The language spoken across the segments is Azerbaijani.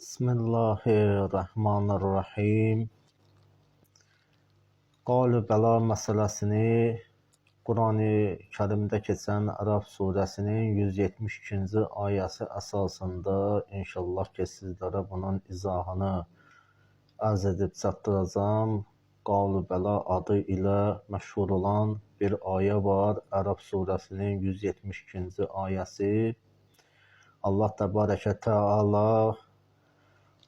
Bismillahirrahmanirrahim. Qalu bəla məsələsini Qurani Kərimdə keçən Ərəf surəsinin 172-ci ayəsi əsasında inşallah ki, sizlərə bunun izahını ərz edib çatdıracağım. Qalu bəla adı ilə məşhur olan bir ayə var. Ərəf surəsinin 172-ci ayəsi. Allah təbarəkə Teala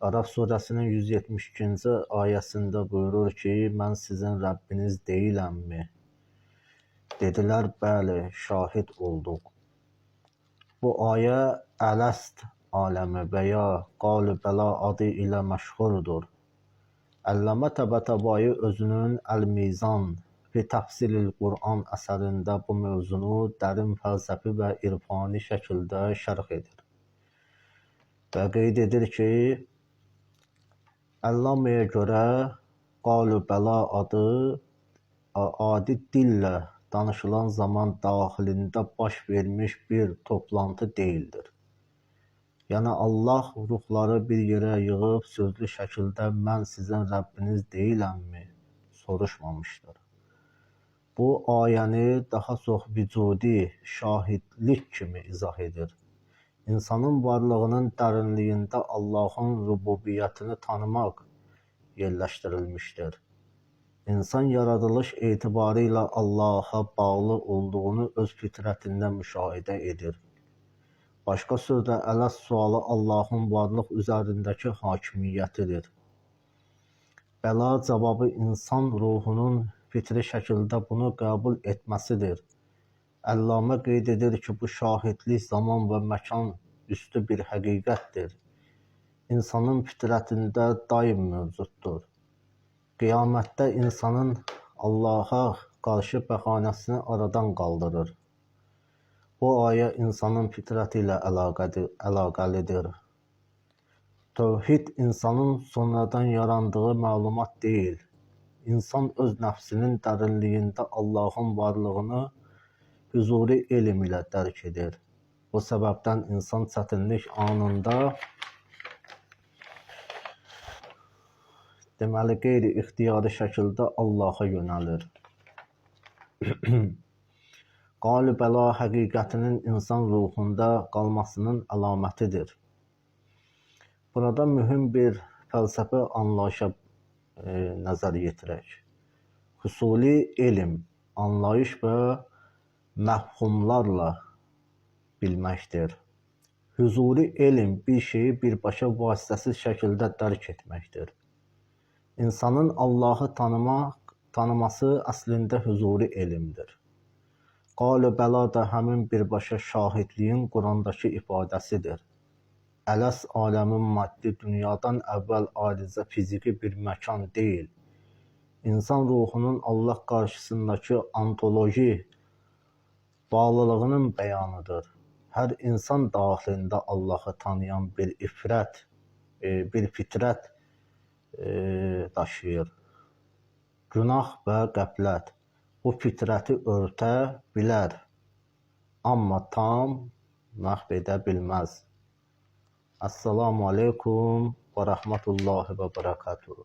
Ərəf surəsinin 172-ci ayəsində buyurur ki, mən sizin Rəbbiniz deyiləmmi? Dedilər, bəli, şahid olduq. Bu ayə Ələst aləmi və ya Qalu bəla adı ilə məşhurdur. Əlləmə Təbətəbai özünün Əl-Mizan fi Təfsilil Quran əsərində bu mövzunu dərin fəlsəfi və irfani şəkildə şərh edir. Və qeyd edir ki, Əlləməyə görə Qalu bəla adı adi dillə danışılan zaman daxilində baş vermiş bir toplantı deyildir. Yəni Allah ruhları bir yerə yığıb sözlü şəkildə mən sizin Rəbbiniz deyiləmmi soruşmamışdır. Bu ayəni daha çox vücudi şahidlik kimi izah edir. İnsanın varlığının dərinliyində Allahın rububiyyətini tanımaq yerləşdirilmişdir. İnsan yaradılış etibarıyla Allaha bağlı olduğunu öz fitrətində müşahidə edir. Başqa sözlə, Ələs sualı Allahın varlıq üzərindəki hakimiyyətidir. Bəla cavabı insan ruhunun fitri şəkildə bunu qəbul etməsidir. Əllamə qeyd edir ki, bu şahidlik zaman və məkan üstü bir həqiqətdir. İnsanın fitrətində daim mövcuddur. Qiyamətdə insanın Allaha qarşı bəhanəsini aradan qaldırır. Bu ayə insanın fitrəti ilə əlaqəlidir. Tövhid insanın sonradan yarandığı məlumat deyil. İnsan öz nəfsinin dərinliyində Allahın varlığını hüzuri elm ilə dərk edir. Bu səbəbdən insan çətinlik anında deməli qeyri-ixtiyari şəkildə Allaha yönəlir. Qalu bəla həqiqətinin insan ruhunda qalmasının əlamətidir. Burada mühüm bir fəlsəfi anlayışa nəzər yetirək. Hüsuli elm, anlayış və məfhumlarla bilməkdir. Hüzuri elm bir şeyi birbaşa vasitəsiz şəkildə dərk etməkdir. İnsanın Allahı tanıması əslində hüzuri elmdir. Qalu bəla da həmin birbaşa şahidliyin Qurandakı ifadəsidir. Ələs aləmin maddi dünyadan əvvəl alicə fiziki bir məkan deyil. İnsan ruhunun Allah qarşısındakı ontoloji bağlılığının bəyanıdır. Hər insan daxilində Allahı tanıyan bir fitrət daşıyır. Günah və qəflət bu fitrəti örtə bilər, amma tam məhv edə bilməz. Assalamu aleykum və rəhmətullahi və bərəkatuhu.